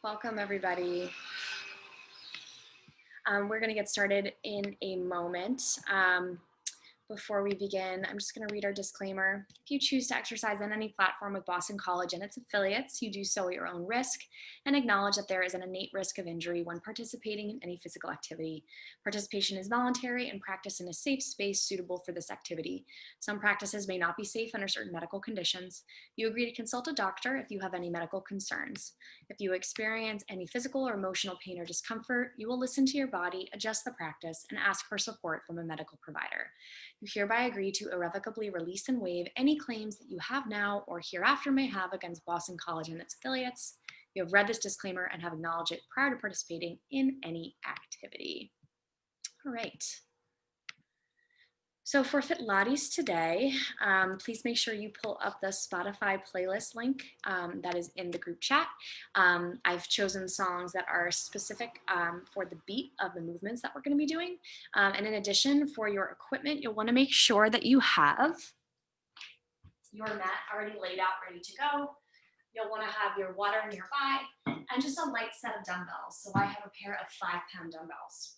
Welcome, everybody. We're going to get started in a moment. Before we begin, I'm just going to read our disclaimer. If you choose to exercise on any platform with Boston College and its affiliates, you do so at your own risk and acknowledge that there is an innate risk of injury when participating in any physical activity. Participation is voluntary and practice in a safe space suitable for this activity. Some practices may not be safe under certain medical conditions. You agree to consult a doctor if you have any medical concerns. If you experience any physical or emotional pain or discomfort, you will listen to your body, adjust the practice, and ask for support from a medical provider. You hereby agree to irrevocably release and waive any claims that you have now or hereafter may have against Boston College and its affiliates. You have read this disclaimer and have acknowledged it prior to participating in any activity. All right. So for Fitlates today, please make sure you pull up the Spotify playlist link that is in the group chat. I've chosen songs that are specific for the beat of the movements that we're going to be doing. And in addition, for your equipment, you'll want to make sure that you have your mat already laid out, ready to go. You'll want to have your water nearby and just a light set of dumbbells. So I have a pair of 5-pound dumbbells.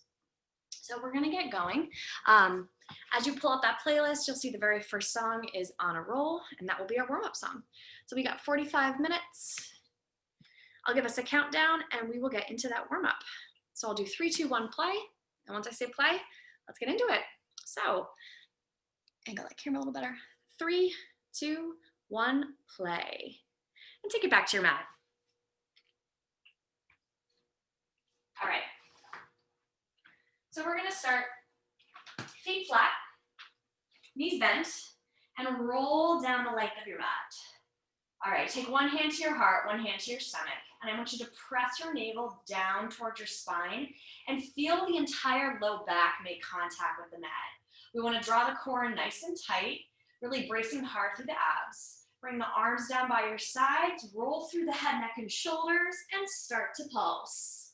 So we're going to get going. As you pull up that playlist, you'll see the very first song is On a Roll, and that will be our warm-up song. So we got 45 minutes. I'll give us a countdown, and we will get into that warm-up. So I'll do 3, 2, 1, play. And once I say play, let's get into it. So angle that camera a little better. 3, 2, 1, play. And take it back to your mat. All right. So we're going to start feet flat, knees bent, and roll down the length of your mat. All right, take one hand to your heart, one hand to your stomach, and I want you to press your navel down towards your spine and feel the entire low back make contact with the mat. We want to draw the core in nice and tight, really bracing hard through the abs. Bring the arms down by your sides, roll through the head, neck, and shoulders, and start to pulse.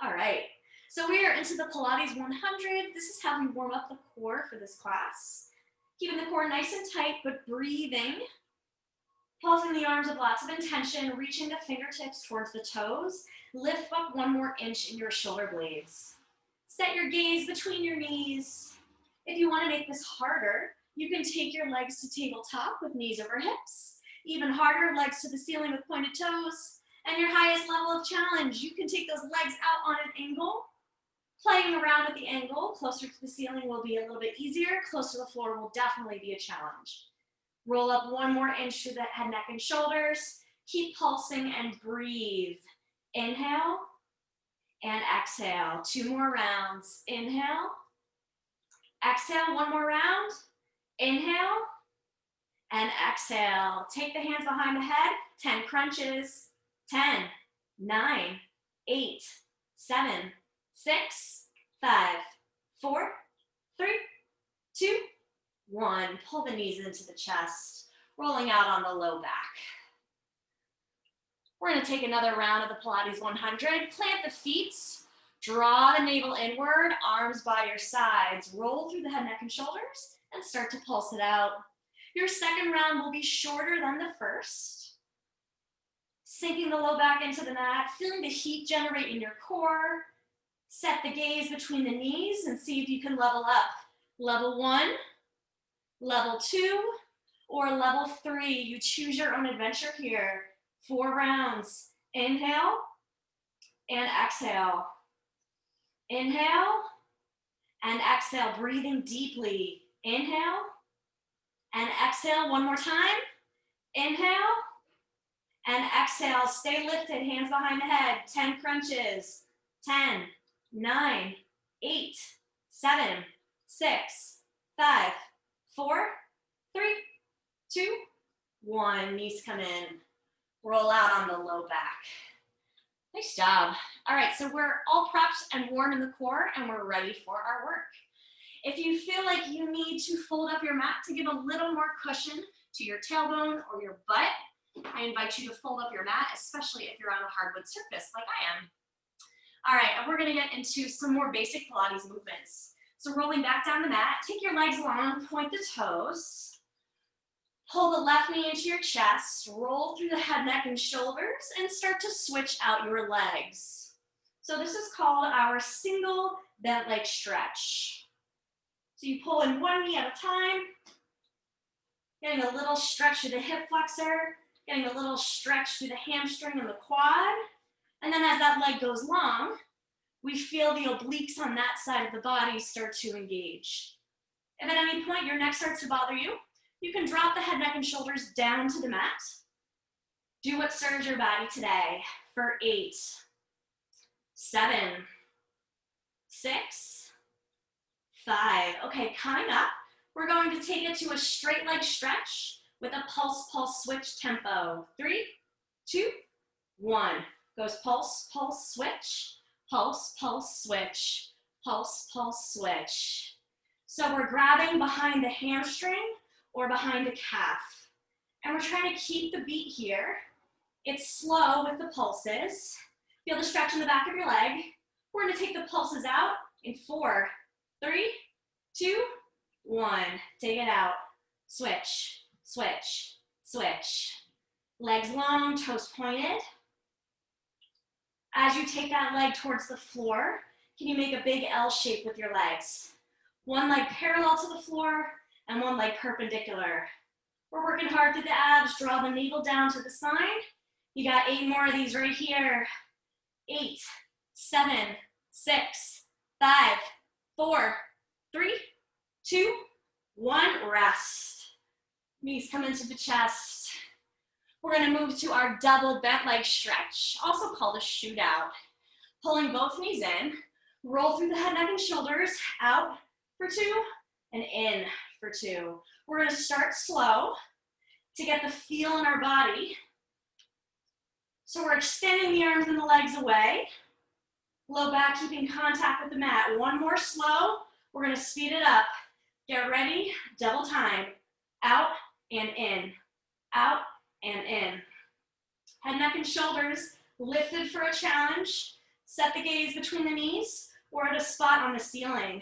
All right. So we are into the Pilates 100. This is how we warm up the core for this class. Keeping the core nice and tight, but breathing. Pulsing the arms with lots of intention, reaching the fingertips towards the toes. Lift up 1 more inch in your shoulder blades. Set your gaze between your knees. If you want to make this harder, you can take your legs to tabletop with knees over hips. Even harder, legs to the ceiling with pointed toes. And your highest level of challenge, you can take those legs out on an angle. Playing around with the angle, closer to the ceiling will be a little bit easier. Close to the floor will definitely be a challenge. Roll up 1 more inch through the head, neck, and shoulders. Keep pulsing and breathe. Inhale and exhale. 2 more rounds. Inhale. Exhale, 1 more round. Inhale and exhale. Take the hands behind the head. 10 crunches. 10, 9, 8, 7, 6, 5, 4, 3, 2, 1. Pull the knees into the chest, rolling out on the low back. We're going to take another round of the Pilates 100. Plant the feet, draw the navel inward, arms by your sides. Roll through the head, neck, and shoulders, and start to pulse it out. Your second round will be shorter than the first. Sinking the low back into the mat, feeling the heat generate in your core. Set the gaze between the knees and see if you can level up. Level 1, level 2, or level 3. You choose your own adventure here. 4 rounds. Inhale and exhale. Inhale and exhale, breathing deeply. Inhale and exhale 1 more time. Inhale and exhale. Stay lifted, hands behind the head. 10 crunches. 10, 9, 8, 7, 6, 5, 4, 3, 2, 1. Knees come in. Roll out on the low back. Nice job. All right, so we're all prepped and warm in the core, and we're ready for our work. If you feel like you need to fold up your mat to give a little more cushion to your tailbone or your butt, I invite you to fold up your mat, especially if you're on a hardwood surface like I am. All right, and we're gonna get into some more basic Pilates movements. So rolling back down the mat, take your legs long, point the toes. Pull the left knee into your chest, roll through the head, neck, and shoulders, and start to switch out your legs. So this is called our single bent leg stretch. So you pull in one knee at a time, getting a little stretch through the hip flexor, getting a little stretch through the hamstring and the quad. And then as that leg goes long, we feel the obliques on that side of the body start to engage. If at any point your neck starts to bother you, you can drop the head, neck, and shoulders down to the mat. Do what serves your body today for 8, 7, 6, 5. Okay, coming up, we're going to take it to a straight leg stretch with a pulse, pulse, switch tempo. 3, 2, 1. Goes pulse, pulse, switch, pulse, pulse, switch, pulse, pulse, switch. So we're grabbing behind the hamstring or behind the calf. And we're trying to keep the beat here. It's slow with the pulses. Feel the stretch in the back of your leg. We're gonna take the pulses out in 4, 3, 2, 1. Take it out. Switch, switch, switch. Legs long, toes pointed. As you take that leg towards the floor, can you make a big L shape with your legs? One leg parallel to the floor and one leg perpendicular. We're working hard through the abs. Draw the navel down to the spine. You got 8 more of these right here. 8, 7, 6, 5, 4, 3, 2, 1. Rest. Knees come into the chest. We're going to move to our double bent leg stretch, also called a shootout. Pulling both knees in, roll through the head, neck, and shoulders, out for 2, and in for 2. We're going to start slow to get the feel in our body. So we're extending the arms and the legs away. Low back, keeping contact with the mat. One more slow. We're going to speed it up. Get ready, double time. Out and in, out and in. Head, neck, and shoulders lifted for a challenge. Set the gaze between the knees or at a spot on the ceiling.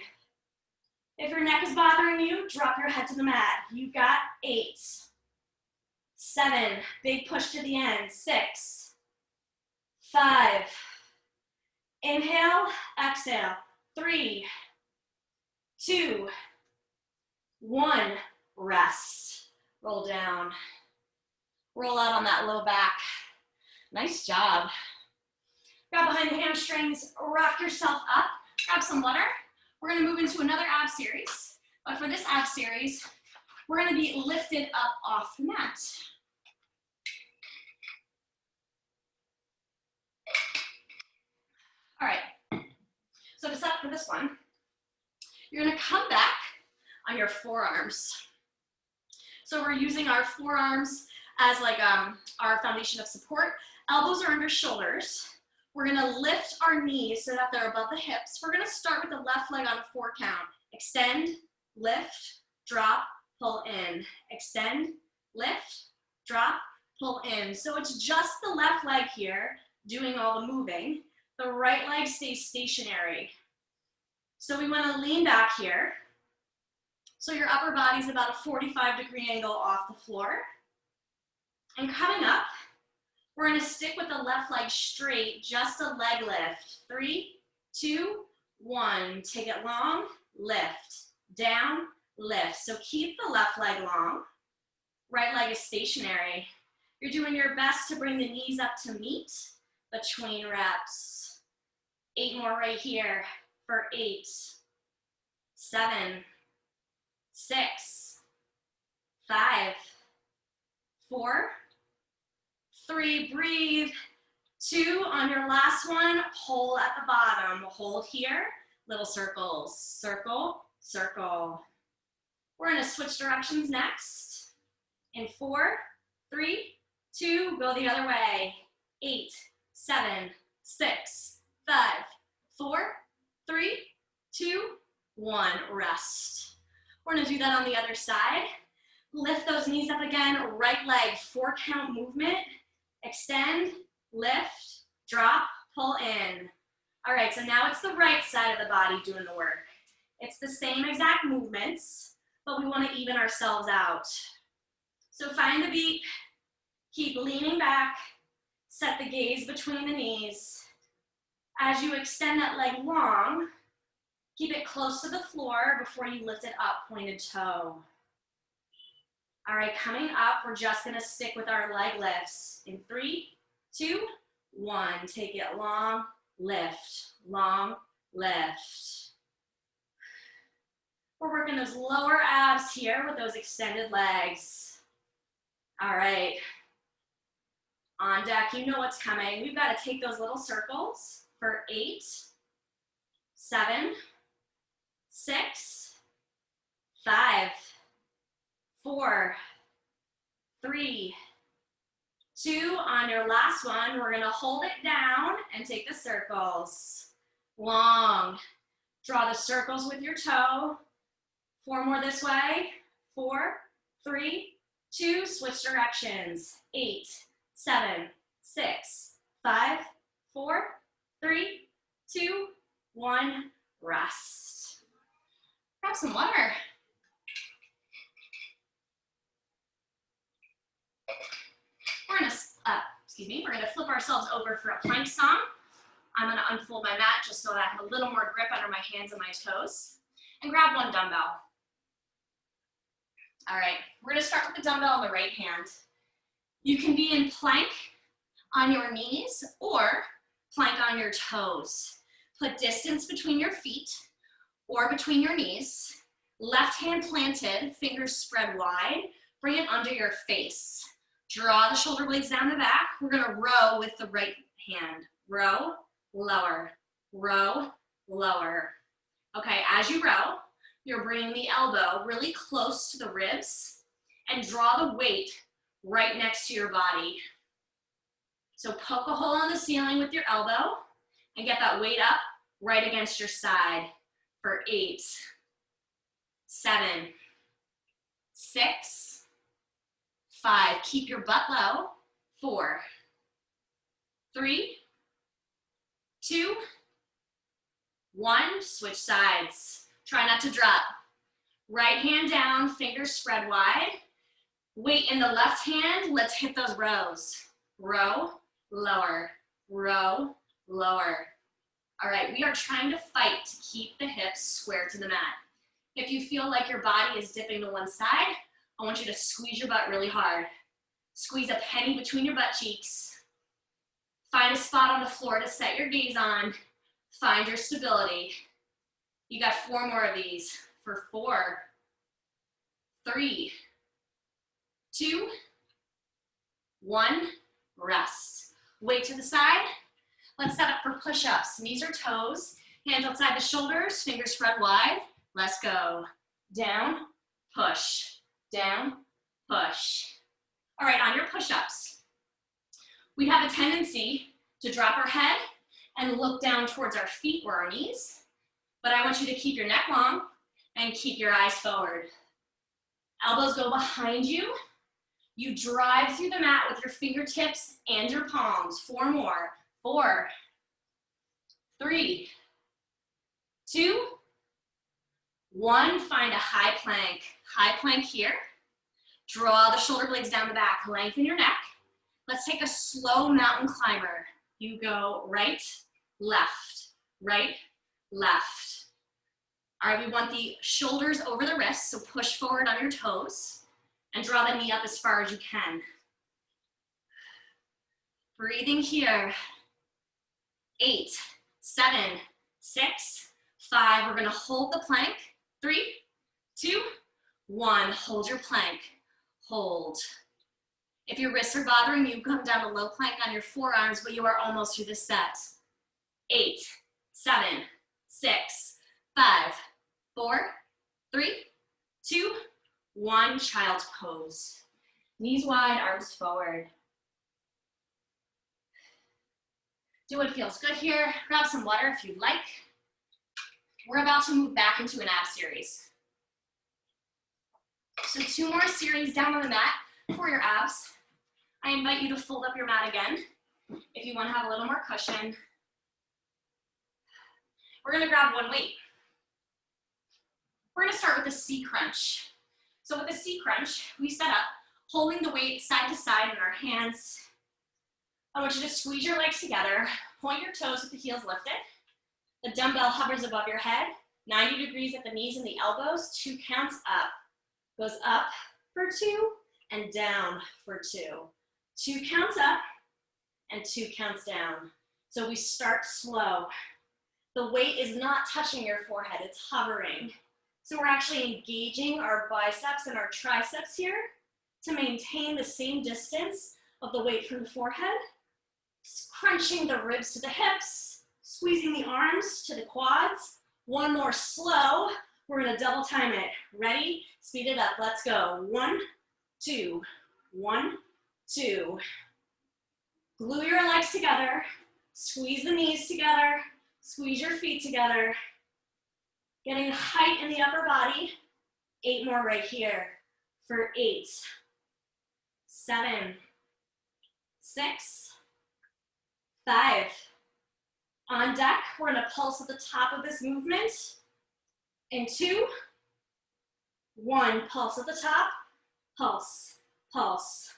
If your neck is bothering you, drop your head to the mat. You got 8, 7, big push to the end. 6, 5, inhale, exhale. 3, 2, 1, rest. Roll down. Roll out on that low back. Nice job. Grab behind the hamstrings, rock yourself up, grab some water. We're gonna move into another ab series. But for this ab series, we're gonna be lifted up off the mat. All right, so to set up for this one, you're gonna come back on your forearms. So we're using our forearms as like our foundation of support. Elbows are under shoulders. We're gonna lift our knees so that they're above the hips. We're gonna start with the left leg on a 4 count. Extend, lift, drop, pull in. Extend, lift, drop, pull in. So it's just the left leg here doing all the moving. The right leg stays stationary. So we wanna lean back here. So your upper body's about a 45-degree angle off the floor. And coming up, we're gonna stick with the left leg straight, just a leg lift. 3, 2, 1. Take it long, lift, down, lift. So keep the left leg long. Right leg is stationary. You're doing your best to bring the knees up to meet between reps. 8 more right here for 8, 7, 6, 5, 4, 3, breathe. 2, on your last one, hold at the bottom. Hold here, little circles. Circle, circle. We're gonna switch directions next. In 4, 3, 2, go the other way. 8, 7, 6, 5, 4, 3, 2, 1, rest. We're gonna do that on the other side. Lift those knees up again, right leg, 4 count movement. Extend, lift, drop, pull in. All right, so now it's the right side of the body doing the work. It's the same exact movements, but we want to even ourselves out. So find the beat, keep leaning back, set the gaze between the knees. As you extend that leg long, keep it close to the floor before you lift it up, pointed toe. All right, coming up, we're just gonna stick with our leg lifts. In 3, 2, 1, take it long, lift, long, lift. We're working those lower abs here with those extended legs. All right, on deck, you know what's coming. We've got to take those little circles for 8, 7, 6, 5, 4, 3, 2. On your last one, we're gonna hold it down and take the circles. Long. Draw the circles with your toe. 4 more this way. 4, 3, 2, switch directions. 8, 7, 6, 5, 4, 3, 2, 1, rest. Grab some water. We're gonna flip ourselves over for a plank song. I'm gonna unfold my mat just so that I have a little more grip under my hands and my toes. And grab one dumbbell. All right, we're gonna start with the dumbbell on the right hand. You can be in plank on your knees or plank on your toes. Put distance between your feet or between your knees. Left hand planted, fingers spread wide. Bring it under your face. Draw the shoulder blades down the back. We're gonna row with the right hand. Row, lower, row, lower. Okay, as you row, you're bringing the elbow really close to the ribs and draw the weight right next to your body. So poke a hole in the ceiling with your elbow and get that weight up right against your side for 8, 7, 6, 5, keep your butt low, 4, 3, 2, 1, switch sides. Try not to drop. Right hand down, fingers spread wide. Weight in the left hand, let's hit those rows. Row, lower, row, lower. All right, we are trying to fight to keep the hips square to the mat. If you feel like your body is dipping to one side, I want you to squeeze your butt really hard. Squeeze a penny between your butt cheeks. Find a spot on the floor to set your gaze on. Find your stability. You got 4 more of these for 4, 3, 2, 1, rest. Weight to the side. Let's set up for push-ups. Knees or toes, hands outside the shoulders, fingers spread wide. Let's go. Down, push, down, push. All right, on your push-ups, we have a tendency to drop our head and look down towards our feet or our knees, but I want you to keep your neck long and keep your eyes forward. Elbows go behind you. You drive through the mat with your fingertips and your palms. 4 more. 4, 3, 2, 1. Find a high plank. High plank here. Draw the shoulder blades down the back. Lengthen your neck. Let's take a slow mountain climber. You go right, left, right, left. All right, we want the shoulders over the wrists, so push forward on your toes and draw the knee up as far as you can. Breathing here. 8, 7, 6, 5. We're gonna hold the plank. 3, 2, 1. Hold your plank. Hold. If your wrists are bothering you, come down to low plank on your forearms, but you are almost through the set. 8, 7, 6, 5, 4, 3, 2, 1. Child's pose. Knees wide, arms forward. Do what feels good here. Grab some water if you'd like. We're about to move back into an ab series. So 2 more series down on the mat for your abs. I invite you to fold up your mat again if you want to have a little more cushion. We're going to grab one weight. We're going to start with the C crunch. So with the C crunch, we set up, holding the weight side to side in our hands. I want you to squeeze your legs together, point your toes with the heels lifted. The dumbbell hovers above your head, 90 degrees at the knees and the elbows, 2 counts up. Goes up for 2 and down for 2. 2 counts up and 2 counts down. So we start slow. The weight is not touching your forehead, it's hovering. So we're actually engaging our biceps and our triceps here to maintain the same distance of the weight from the forehead. Crunching the ribs to the hips, squeezing the arms to the quads. One more slow. We're gonna double time it. Ready? Speed it up. Let's go. 1, 2, 1, 2. Glue your legs together. Squeeze the knees together. Squeeze your feet together. Getting height in the upper body. 8 more right here for 8, 7, 6, 5. On deck, we're gonna pulse at the top of this movement. In 2, 1, pulse at the top, pulse, pulse.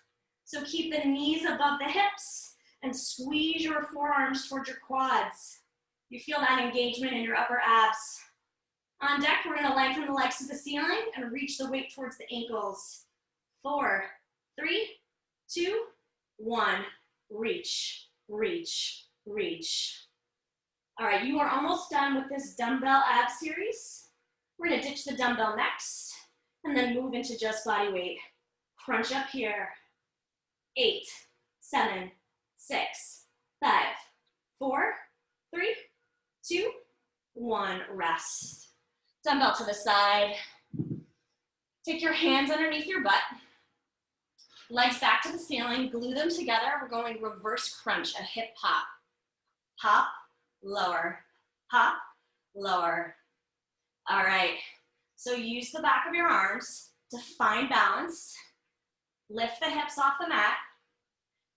So keep the knees above the hips and squeeze your forearms towards your quads. You feel that engagement in your upper abs. On deck, we're gonna lengthen the legs to the ceiling and reach the weight towards the ankles. 4, 3, 2, 1, reach, reach, reach. All right, you are almost done with this dumbbell ab series. We're gonna ditch the dumbbell next and then move into just body weight. Crunch up here. 8, 7, 6, 5, 4, 3, 2, 1, rest. Dumbbell to the side. Take your hands underneath your butt. Legs back to the ceiling, glue them together. We're going reverse crunch, a hip hop. Hop, lower, hop, lower. All right, so use the back of your arms to find balance. Lift the hips off the mat.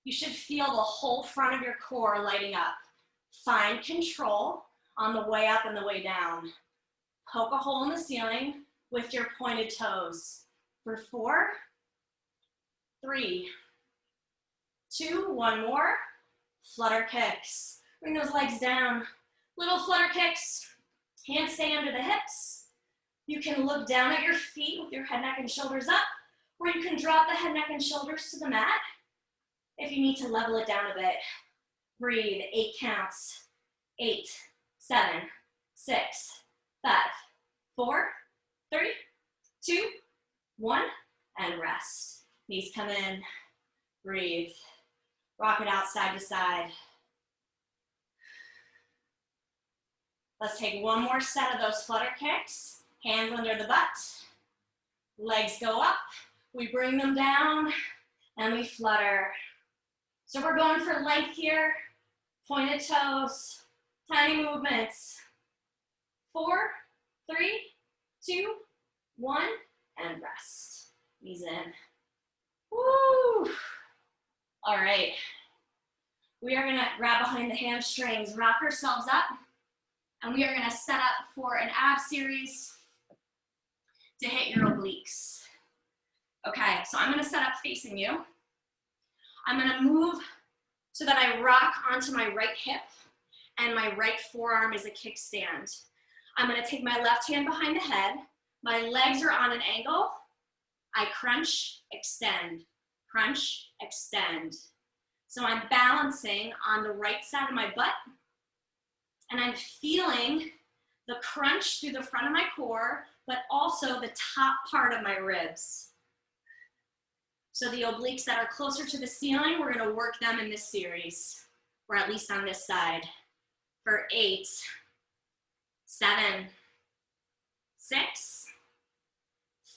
You should feel the whole front of your core lighting up. Find control on the way up and the way down. Poke a hole in the ceiling with your pointed toes. For 4, 3, 2, 1 more. Flutter kicks. Bring those legs down. Little flutter kicks. Hands stay under the hips. You can look down at your feet with your head, neck, and shoulders up, or you can drop the head, neck, and shoulders to the mat if you need to level it down a bit. Breathe, 8 counts. 8, 7, 6, 5, 4, 3, 2, 1, and rest. Knees come in, breathe. Rock it out side to side. Let's take one more set of those flutter kicks. Hands under the butt. Legs go up. We bring them down and we flutter. So we're going for length here. Pointed toes, tiny movements. 4, 3, 2, 1, and rest. Knees in. Woo! All right. We are gonna grab behind the hamstrings, rock ourselves up, and we are gonna set up for an ab series to hit your obliques. Okay, so I'm gonna set up facing you. I'm gonna move so that I rock onto my right hip and my right forearm is a kickstand. I'm gonna take my left hand behind the head. My legs are on an angle. I crunch, extend, crunch, extend. So I'm balancing on the right side of my butt and I'm feeling the crunch through the front of my core, but also the top part of my ribs. So the obliques that are closer to the ceiling, we're gonna work them in this series, or at least on this side. For 8, 7, 6,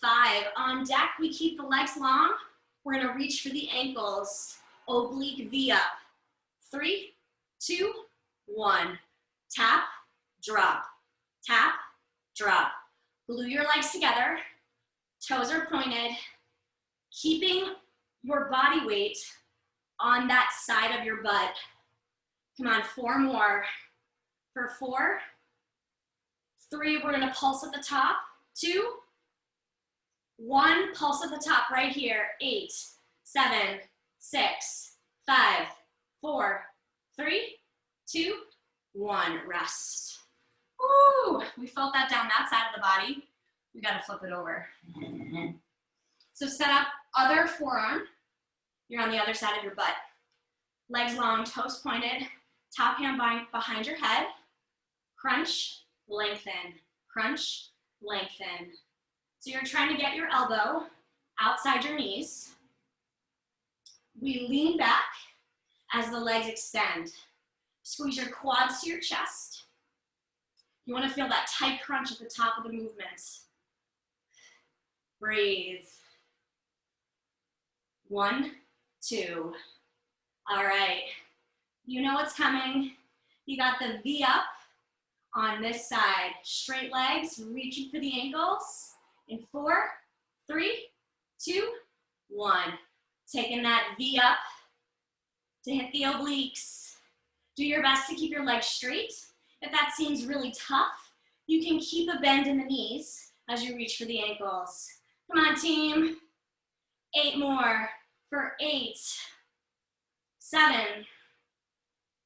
5. On deck, we keep the legs long. We're gonna reach for the ankles. Oblique V up. 3, 2, 1. Tap, drop, tap, drop. Glue your legs together. Toes are pointed. Keeping your body weight on that side of your butt. Come on, 4 more. For 4, 3, we're gonna pulse at the top. 2, 1, pulse at the top right here. 8, 7, 6, 5, 4, 3, 2, 1. Rest. Woo! We felt that down that side of the body. We gotta flip it over. So set up other forearm. You're on the other side of your butt. Legs long, toes pointed, top hand behind your head. Crunch, lengthen, crunch, lengthen. So you're trying to get your elbow outside your knees. We lean back as the legs extend. Squeeze your quads to your chest. You want to feel that tight crunch at the top of the movement. Breathe. 1, 2. All right. You know what's coming. You got the V up on this side. Straight legs, reaching for the ankles. In 4, 3, 2, 1. Taking that V up to hit the obliques. Do your best to keep your legs straight. If that seems really tough, you can keep a bend in the knees as you reach for the ankles. Come on, team. 8 more for 8, 7,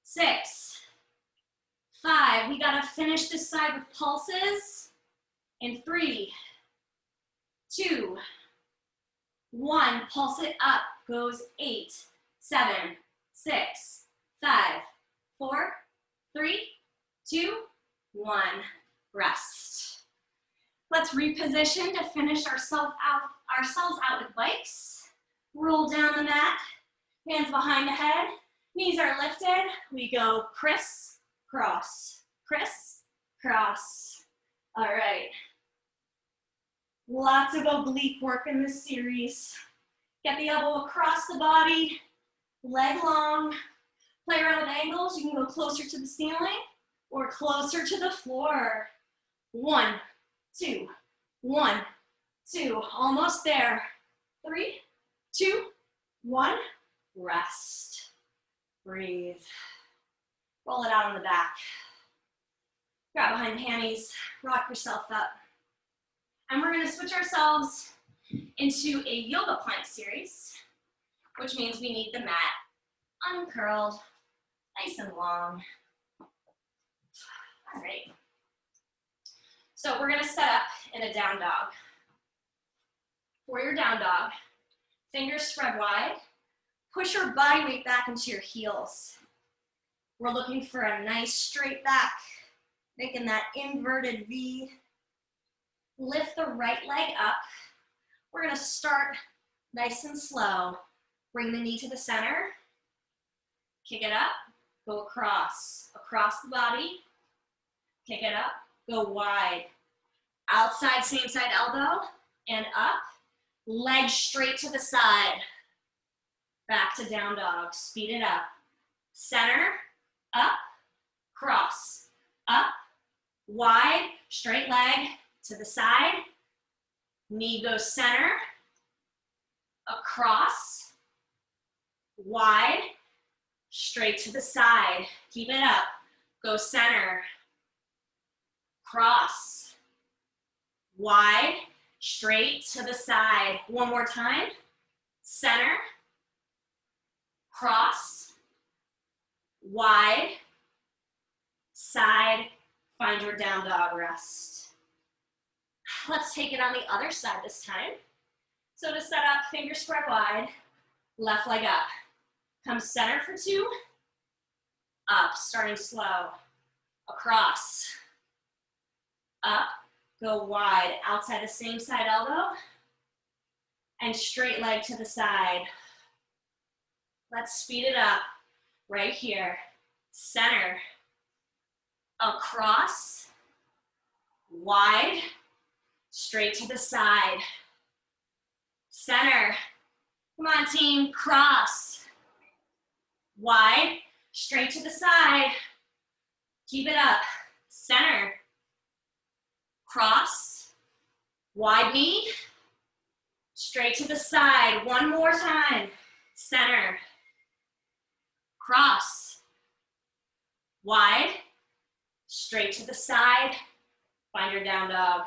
6, 5. We gotta finish this side with pulses. In 3, 2, 1. Pulse it up. Goes 8, 7, 6, 5, 4, 3, 2, 1. Rest. Let's reposition to finish ourselves out with bikes. Roll down the mat, hands behind the head, knees are lifted. We go criss, cross, criss, cross. All right. Lots of oblique work in this series. Get the elbow across the body, leg long. Play around with angles. You can go closer to the ceiling or closer to the floor. 1, 2, 1, 2. Almost there. 3, 2, 1. Rest. Breathe. Roll it out on the back. Grab behind the hammies. Rock yourself up. And we're going to switch ourselves into a yoga plank series, which means we need the mat uncurled, nice and long. All right. So we're gonna set up in a down dog. For your down dog, fingers spread wide. Push your body weight back into your heels. We're looking for a nice straight back, making that inverted V. Lift the right leg up. We're gonna start nice and slow. Bring the knee to the center. Kick it up, go across the body. Kick it up, go wide. Outside, same side elbow, and up. Leg straight to the side. Back to down dog, speed it up. Center, up, cross, up, wide, straight leg to the side. Knee goes center, across, wide, straight to the side. Keep it up. Go center, cross, wide, straight to the side. One more time. Center, cross, wide, side. Find your down dog rest. Let's take it on the other side this time. So to set up, fingers spread wide, left leg up. Come center for 2, up, starting slow, across, up, go wide, outside the same side elbow, and straight leg to the side. Let's speed it up, right here, center, across, wide, straight to the side, center, come on team, cross, wide, straight to the side. Keep it up. Center. Cross. Wide knee. Straight to the side. One more time. Center. Cross. Wide. Straight to the side. Find your down dog.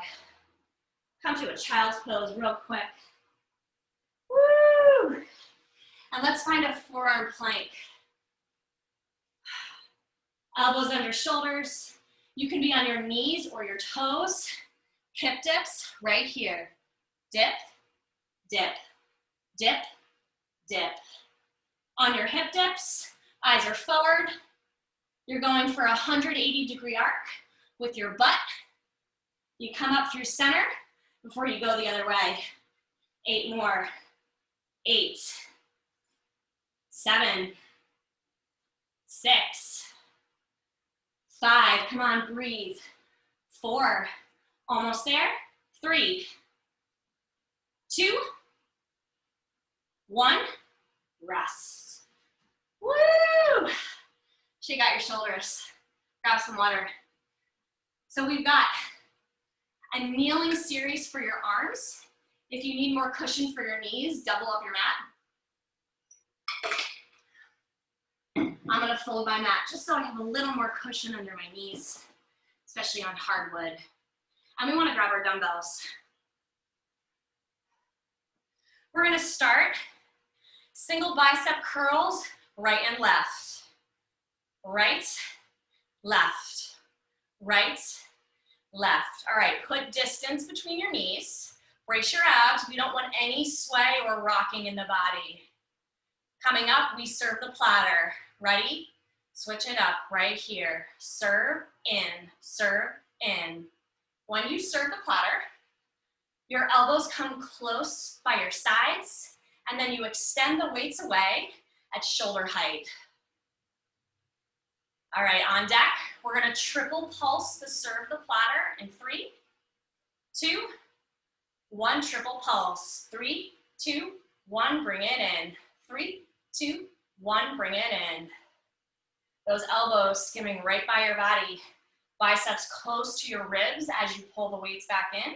Come to a child's pose real quick. Woo! And let's find a forearm plank. Elbows under shoulders. You can be on your knees or your toes. Hip dips right here. Dip, dip, dip, dip. On your hip dips, eyes are forward. You're going for a 180-degree arc with your butt. You come up through center before you go the other way. 8 more. 8, 7, 6, 5. Come on, breathe. 4. Almost there. 3, 2, 1. Rest. Woo! Shake out your shoulders. Grab some water. So we've got a kneeling series for your arms. If you need more cushion for your knees, double up your mat. I'm gonna fold my mat just so I have a little more cushion under my knees, especially on hardwood. And we wanna grab our dumbbells. We're gonna start single bicep curls, right and left. Right, left, right, left. All right, put distance between your knees. Brace your abs. We don't want any sway or rocking in the body. Coming up, we serve the platter. Ready? Switch it up right here. Serve in, serve in. When you serve the platter, your elbows come close by your sides, and then you extend the weights away at shoulder height. All right, on deck, we're gonna triple pulse to serve the platter in 3, 2, 1, triple pulse. 3, 2, 1, bring it in. 3, 2, 1, bring it in. Those elbows skimming right by your body. Biceps close to your ribs as you pull the weights back in.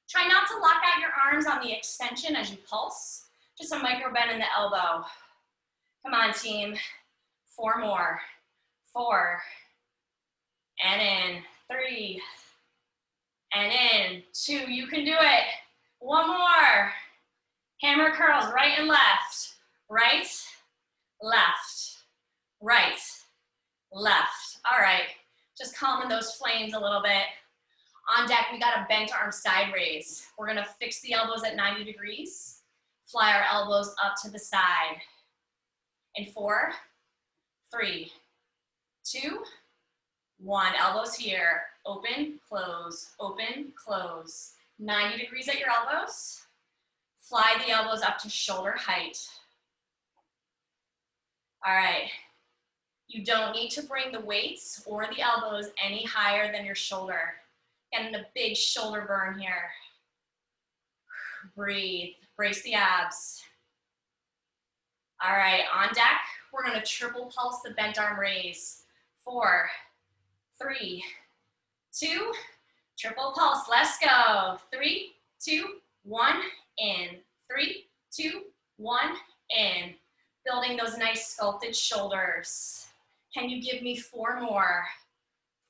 Try not to lock out your arms on the extension as you pulse. Just a micro bend in the elbow. Come on, team. 4 more. 4. And in. 3. And in. 2. You can do it. 1 more. Hammer curls right and left. Right, left, right, left. All right. Just calming those flames a little bit. On deck, we got a bent arm side raise. We're gonna fix the elbows at 90 degrees. Fly our elbows up to the side. In 4, 3, 2, 1. Elbows here. Open, close, open, close. 90 degrees at your elbows. Fly the elbows up to shoulder height. All right. You don't need to bring the weights or the elbows any higher than your shoulder. Getting a big shoulder burn here. Breathe. Brace the abs. All right, on deck, we're gonna triple pulse the bent arm raise. 4, 3, 2, triple pulse, let's go. 3, 2, 1, in. 3, 2, 1, in. Building those nice sculpted shoulders. Can you give me 4 more?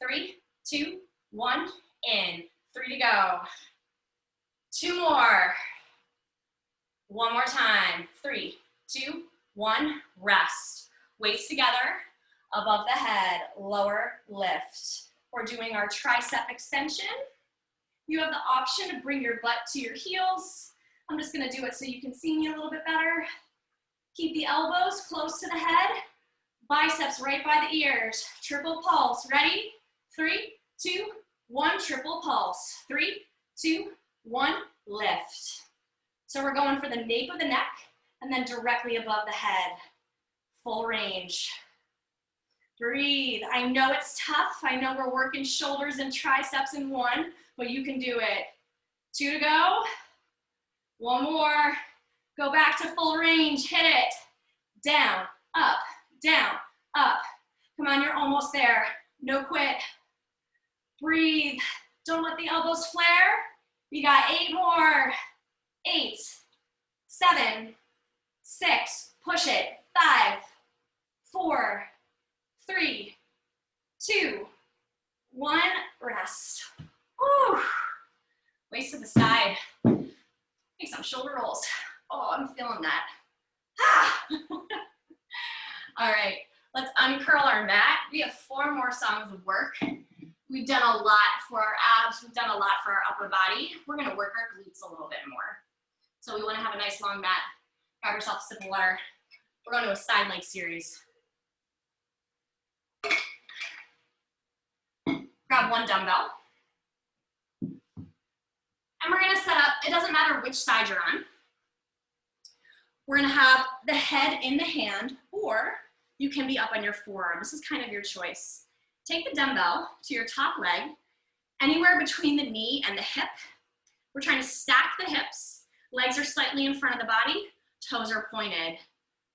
3, 2, 1, in. 3 to go. 2 more. 1 more time. 3, 2, 1, rest. Weights together, above the head, lower lift. We're doing our tricep extension. You have the option to bring your butt to your heels. I'm just gonna do it so you can see me a little bit better. Keep the elbows close to the head, biceps right by the ears. Triple pulse, ready? 3, 2, 1, triple pulse. 3, 2, 1, lift. So we're going for the nape of the neck and then directly above the head. Full range. Breathe. I know it's tough. I know we're working shoulders and triceps in 1, but you can do it. 2 to go. 1 more. Go back to full range. Hit it. Down, up, down, up. Come on, you're almost there. No quit. Breathe. Don't let the elbows flare. We got 8 more. 8, 7, 6. Push it. 5, 4, 3, 2, 1. Rest. Whew. Waist to the side. some shoulder rolls. Oh, I'm feeling that. Ah. All right, let's uncurl our mat. We have 4 more songs of work. We've done a lot for our abs. We've done a lot for our upper body. We're gonna work our glutes a little bit more. So we wanna have a nice long mat. Grab yourself a sip of water. We're going to a side leg series. Grab 1 dumbbell. And we're gonna set up, it doesn't matter which side you're on. We're gonna have the head in the hand, or you can be up on your forearm. This is kind of your choice. Take the dumbbell to your top leg, anywhere between the knee and the hip. We're trying to stack the hips. Legs are slightly in front of the body, toes are pointed.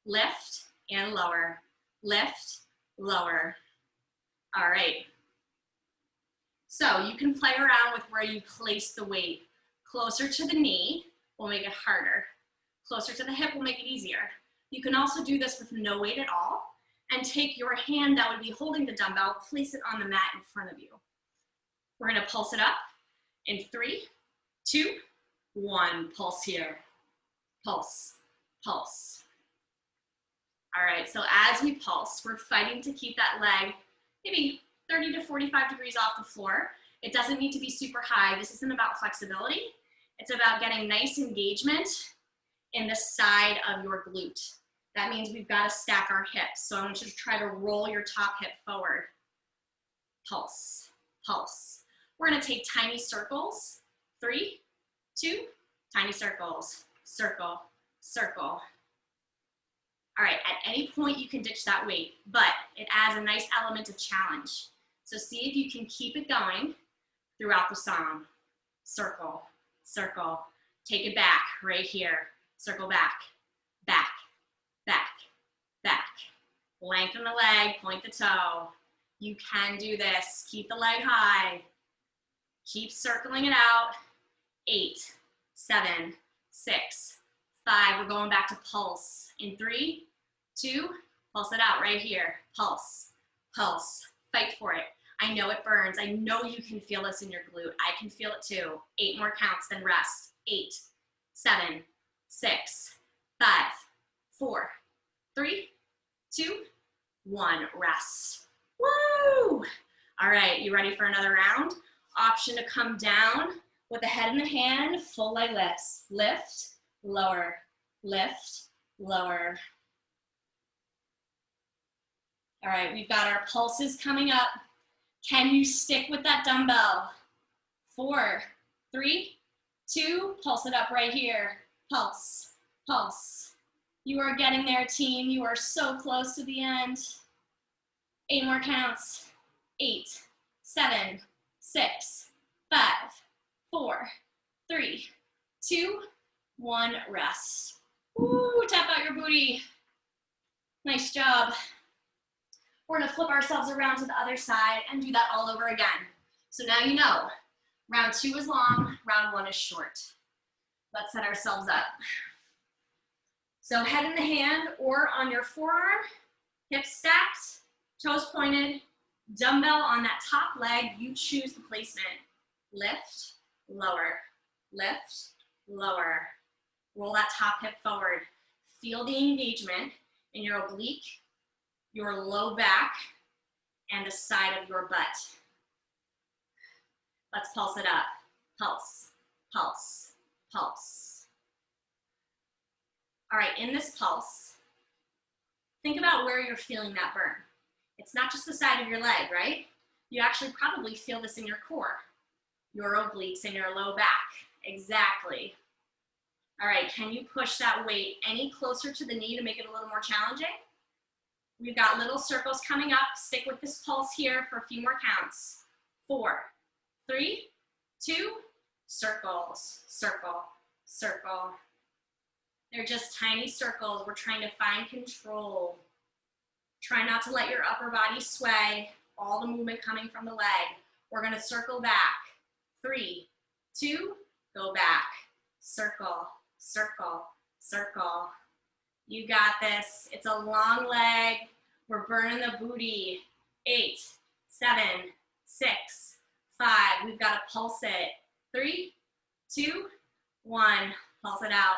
Lift and lower, lift, lower. All right. So you can play around with where you place the weight. Closer to the knee will make it harder. Closer to the hip will make it easier. You can also do this with no weight at all and take your hand that would be holding the dumbbell, place it on the mat in front of you. We're gonna pulse it up in 3, 2, 1. Pulse here. Pulse, pulse. All right, so as we pulse, we're fighting to keep that leg maybe 30 to 45 degrees off the floor. It doesn't need to be super high. This isn't about flexibility. It's about getting nice engagement in the side of your glute. That means we've got to stack our hips. So I want you to try to roll your top hip forward. Pulse, pulse. We're gonna take tiny circles. 3, 2, tiny circles. Circle, circle. All right, at any point you can ditch that weight, but it adds a nice element of challenge. So see if you can keep it going throughout the song. Circle, circle. Take it back right here. Circle back, back, back, back. Lengthen the leg, point the toe. You can do this. Keep the leg high. Keep circling it out. 8, 7, 6, 5. We're going back to pulse. In 3, 2, pulse it out right here. Pulse, pulse. Fight for it. I know it burns. I know you can feel this in your glute. I can feel it too. 8 more counts, then rest. 8, 7, 6, 5, 4, 3, 2, 1. Rest. Woo! All right, you ready for another round? Option to come down with the head in the hand, full leg lifts. Lift, lower, lift, lower. All right, we've got our pulses coming up. Can you stick with that dumbbell? 4, 3, 2, pulse it up right here. Pulse, pulse. You are getting there, team. You are so close to the end. 8 more counts. 8, 7, 6, 5, 4, 3, 2, 1. Rest. Woo, tap out your booty. Nice job. We're gonna flip ourselves around to the other side and do that all over again. So now you know, round 2 is long, round 1 is short. Let's set ourselves up. So head in the hand or on your forearm, hips stacked, toes pointed, dumbbell on that top leg, you choose the placement. Lift, lower, lift, lower. Roll that top hip forward. Feel the engagement in your oblique, your low back, and the side of your butt. Let's pulse it up. Pulse, pulse, pulse. All right, in this pulse, think about where you're feeling that burn. It's not just the side of your leg, right? You actually probably feel this in your core, your obliques, and your low back. Exactly. All right, can you push that weight any closer to the knee to make it a little more challenging? We've got little circles coming up. Stick with this pulse here for a few more counts. 4, 3, 2, circles, circle, circle. They're just tiny circles. We're trying to find control. Try not to let your upper body sway. All the movement coming from the leg. We're gonna circle back. 3, 2, go back. Circle, circle, circle. You got this. It's a long leg. We're burning the booty. 8, 7, 6, 5. We've got to pulse it. 3, 2, 1. pulse it out,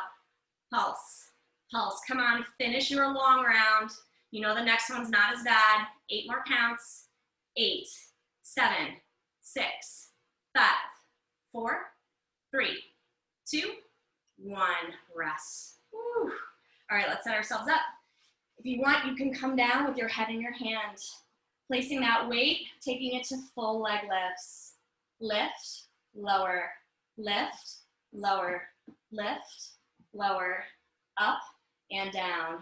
pulse, pulse. Come on, finish your long round. You know the next one's not as bad. 8 more counts. 8, 7, 6, 5, 4, 3, 2, 1. Rest. Woo. All right, let's set ourselves up. If you want, you can come down with your head in your hand, placing that weight, taking it to full leg lifts. Lift, lower, lift, lower, lift, lower, up and down.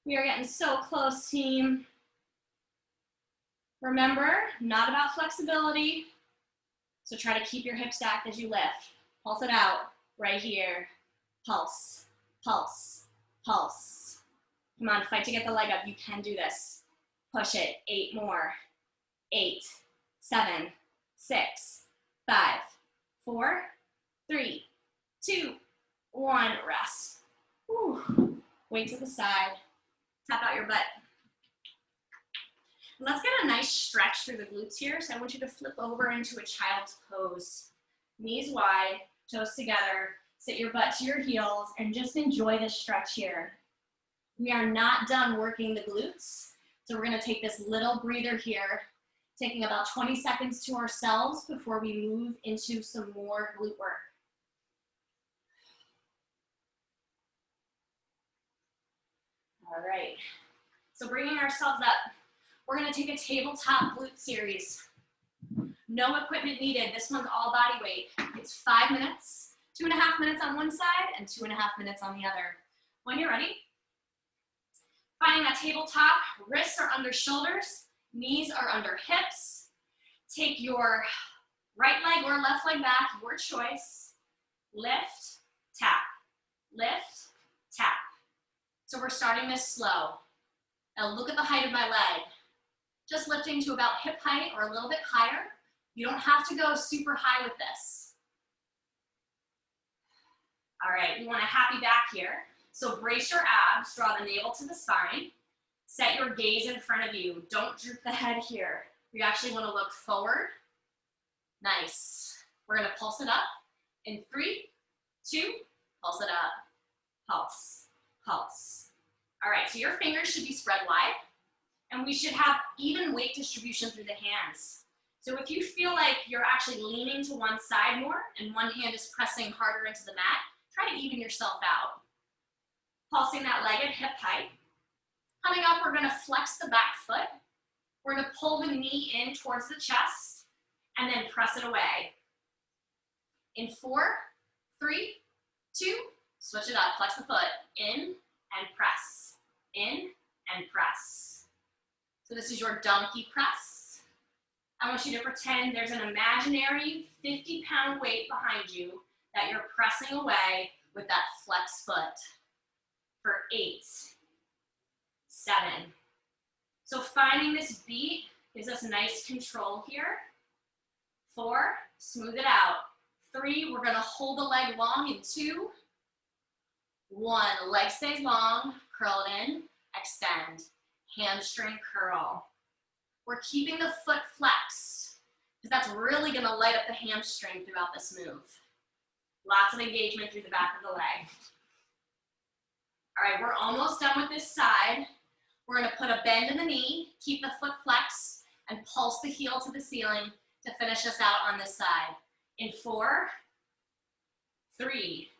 We are getting so close, team. Remember, not about flexibility, so try to keep your hips stacked as you lift. Pulse it out, right here. Pulse, pulse, pulse. Come on, fight to get the leg up. You can do this. Push it, 8 more. 8, 7, 6, 5, 4, 3, 2, 1. Rest. Whew. Weight to the side. Tap out your butt. Let's get a nice stretch through the glutes here. So I want you to flip over into a child's pose. Knees wide, toes together. Sit your butt to your heels and just enjoy this stretch here. We are not done working the glutes. So we're gonna take this little breather here, taking about 20 seconds to ourselves before we move into some more glute work. All right, so bringing ourselves up, we're gonna take a tabletop glute series. No equipment needed. This one's all body weight. It's 5 minutes, 2.5 minutes on one side and 2.5 minutes on the other. When you're ready, finding that tabletop, wrists are under shoulders, knees are under hips. Take your right leg or left leg back, your choice. Lift, tap, lift, tap. So we're starting this slow. Now look at the height of my leg. Just lifting to about hip height or a little bit higher. You don't have to go super high with this. All right, we want a happy back here. So brace your abs, draw the navel to the spine. Set your gaze in front of you. Don't droop the head here. We actually want to look forward. Nice. We're going to pulse it up in 3, 2, pulse it up. Pulse, pulse. All right, so your fingers should be spread wide, and we should have even weight distribution through the hands. So if you feel like you're actually leaning to one side more and one hand is pressing harder into the mat, try to even yourself out. Pulsing that leg at hip height. Coming up, we're going to flex the back foot. We're going to pull the knee in towards the chest and then press it away. In 4, 3, 2, switch it up. Flex the foot. In and press. In and press. So this is your donkey press. I want you to pretend there's an imaginary 50-pound weight behind you that you're pressing away with that flex foot. For 8, 7. So finding this beat gives us nice control here. 4, smooth it out. 3, we're gonna hold the leg long in 2. 1, leg stays long, curl it in, extend. Hamstring curl. We're keeping the foot flexed because that's really gonna light up the hamstring throughout this move. Lots of engagement through the back of the leg. All right, we're almost done with this side. We're gonna put a bend in the knee, keep the foot flexed, and pulse the heel to the ceiling to finish us out on this side. In 4, 3,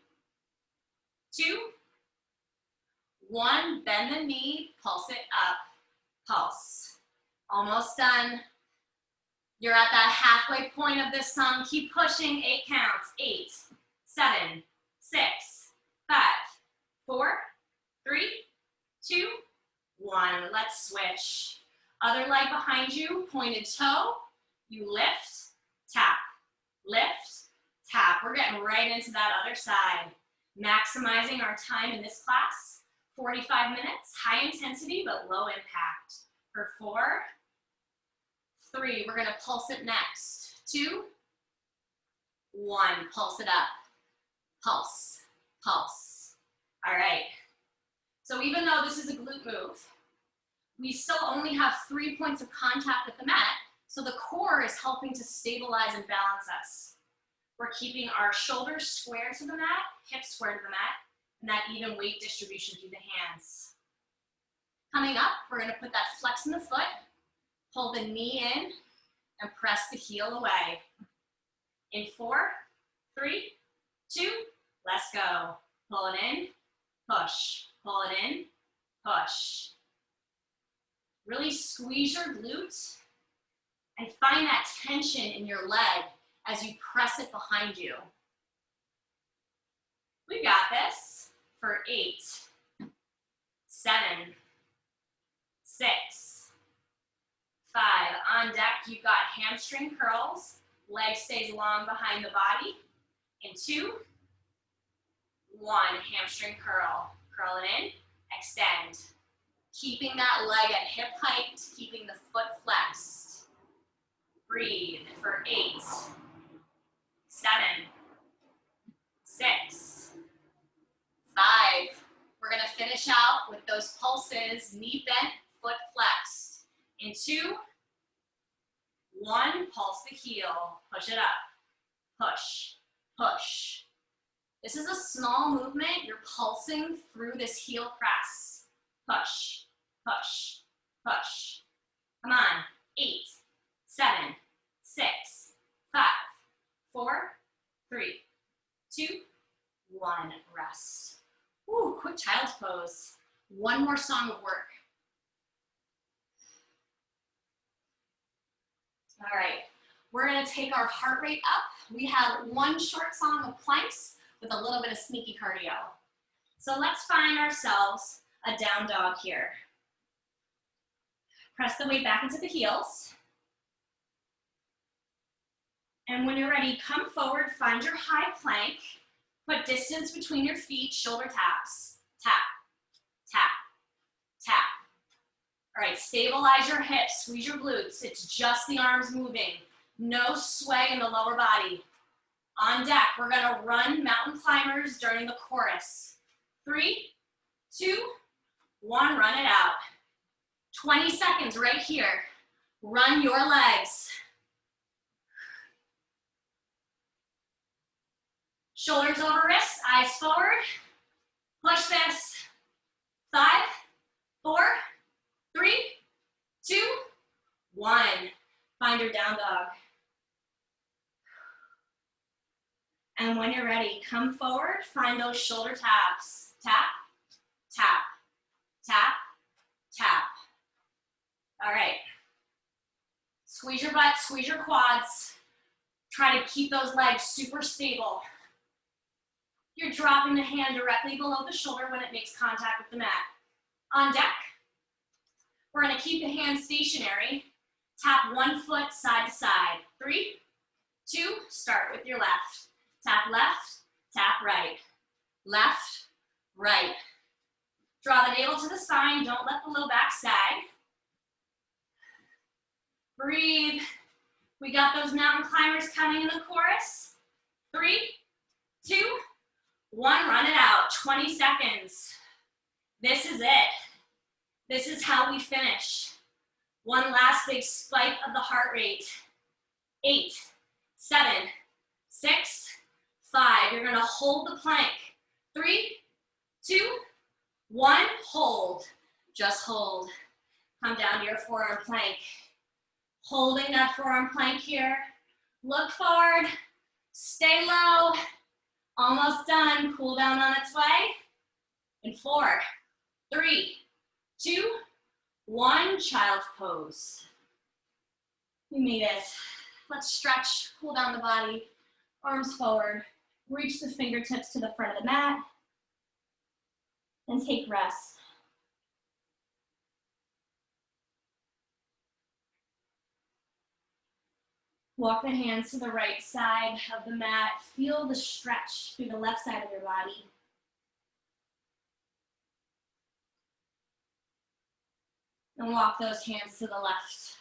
2, 1, bend the knee, pulse it up, pulse. Almost done. You're at that halfway point of this song. Keep pushing, 8 counts. 8, 7, 6, 5, 4, 3, 2, 1. Let's switch. Other leg behind you, pointed toe. You lift, tap, lift, tap. We're getting right into that other side. Maximizing our time in this class. 45 minutes, high intensity, but low impact. For 4, 3, we're gonna pulse it next. 2, 1, pulse it up. Pulse, pulse. All right. So even though this is a glute move, we still only have 3 points of contact with the mat, so the core is helping to stabilize and balance us. We're keeping our shoulders square to the mat, hips square to the mat, and that even weight distribution through the hands. Coming up, we're gonna put that flex in the foot, pull the knee in, and press the heel away. In 4, 3, 2, let's go. Pull it in, push, pull it in, push. Really squeeze your glutes and find that tension in your leg as you press it behind you. We got this for 8, 7, 6, 5. On deck, you've got hamstring curls. Leg stays long behind the body. In 2, 1, hamstring curl. Curl it in, extend. Keeping that leg at hip height, keeping the foot flexed. Breathe for 8, 7, 6, 5. We're gonna finish out with those pulses, knee bent, foot flexed. In 2, 1, pulse the heel, push it up, push, push. This is a small movement, you're pulsing through this heel press. Push, push, push. Come on, 8, 7, 6, 5, 4, 3, 2, 1, rest. Ooh, quick child's pose. One more song of work. All right, we're gonna take our heart rate up. We have one short song of planks with a little bit of sneaky cardio. So let's find ourselves a down dog here. Press the weight back into the heels. And when you're ready, come forward, find your high plank, put distance between your feet, shoulder taps. Tap, tap, tap. All right, stabilize your hips, squeeze your glutes. It's just the arms moving. No sway in the lower body. On deck, we're gonna run mountain climbers during the chorus. 3, 2, 1, run it out. 20 seconds right here. Run your legs. Shoulders over wrists, eyes forward. Push this. 5, 4, 3, 2, 1. Find your down dog. And when you're ready, come forward, find those shoulder taps. Tap, tap, tap, tap. All right. Squeeze your butt, squeeze your quads. Try to keep those legs super stable. You're dropping the hand directly below the shoulder when it makes contact with the mat. On deck, we're gonna keep the hands stationary. Tap one foot side to side. 3, 2, start with your left. Tap left, tap right. Left, right. Draw the navel to the spine, don't let the low back sag. Breathe. We got those mountain climbers coming in the chorus. 3, 2, 1, run it out. 20 seconds. This is it. This is how we finish. One last big spike of the heart rate. 8, 7, 6, 5. You're gonna hold the plank. 3, 2, 1, hold. Just hold. Come down to your forearm plank. Holding that forearm plank here. Look forward, stay low. Almost done, cool down on its way. In 4, 3, 2, 1, child's pose. We made it. Let's stretch, cool down the body, arms forward, reach the fingertips to the front of the mat, and take rest. Walk the hands to the right side of the mat. Feel the stretch through the left side of your body. And walk those hands to the left.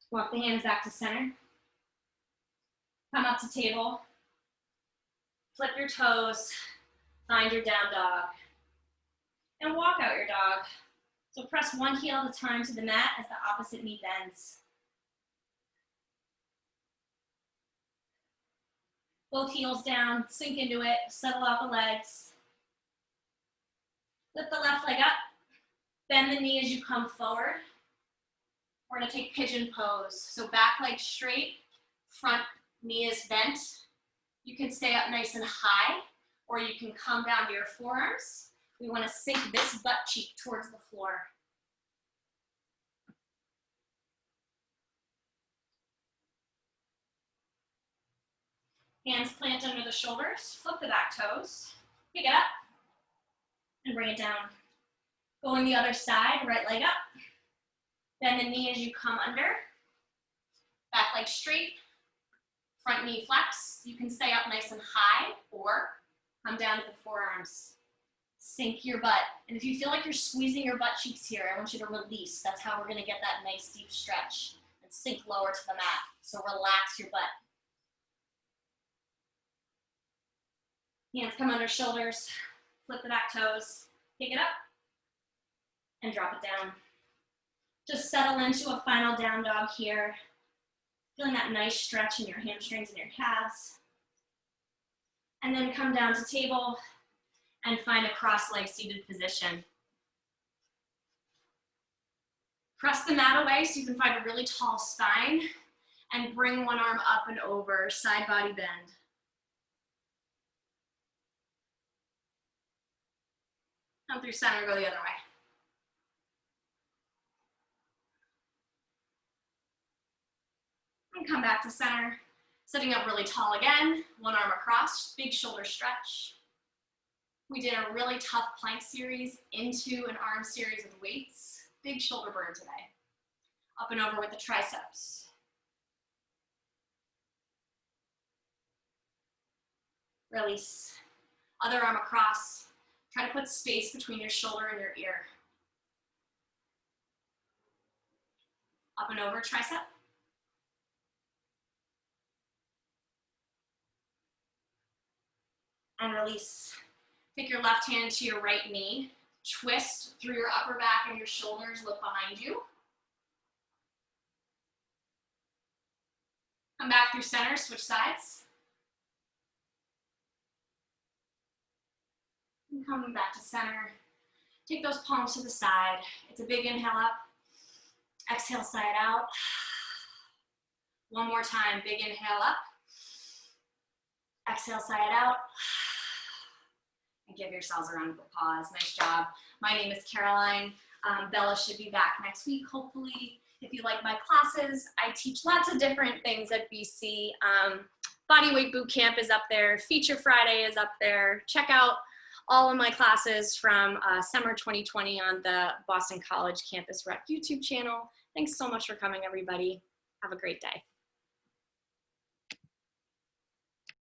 Walk the hands back to center. Come up to table. Flip your toes. Find your down dog. And walk out your dog. So press one heel at a time to the mat as the opposite knee bends. Both heels down, sink into it, settle out the legs. Lift the left leg up, bend the knee as you come forward. We're gonna take pigeon pose. So back leg straight, front knee is bent. You can stay up nice and high, or you can come down to your forearms. We wanna sink this butt cheek towards the floor. Hands plant under the shoulders, flip the back toes, pick it up, and bring it down. Going the other side, right leg up. Bend the knee as you come under. Back leg straight, front knee flex. You can stay up nice and high, or come down to the forearms. Sink your butt. And if you feel like you're squeezing your butt cheeks here, I want you to release. That's how we're gonna get that nice deep stretch. And sink lower to the mat. So relax your butt. Hands come under shoulders, flip the back toes, pick it up, and drop it down. Just settle into a final down dog here. Feeling that nice stretch in your hamstrings and your calves. And then come down to table and find a cross-leg seated position. Press the mat away so you can find a really tall spine and bring one arm up and over, side body bend. Come through center, go the other way. And come back to center, sitting up really tall again, one arm across, big shoulder stretch. We did a really tough plank series into an arm series with weights. Big shoulder burn today. Up and over with the triceps. Release. Other arm across. Try to put space between your shoulder and your ear. Up and over, tricep. And release. Take your left hand to your right knee. Twist through your upper back and your shoulders, look behind you. Come back through center, switch sides. And coming back to center. Take those palms to the side. It's a big inhale up. Exhale, side out. One more time, big inhale up. Exhale, side out. And give yourselves a round of applause. Nice job. My name is Caroline. Bella should be back next week, hopefully. If you like my classes, I teach lots of different things at BC. Bodyweight Boot Camp is up there. Feature Friday is up there. Check out all of my classes from summer 2020 on the Boston College Campus Rep YouTube channel. Thanks so much for coming, everybody. Have a great day.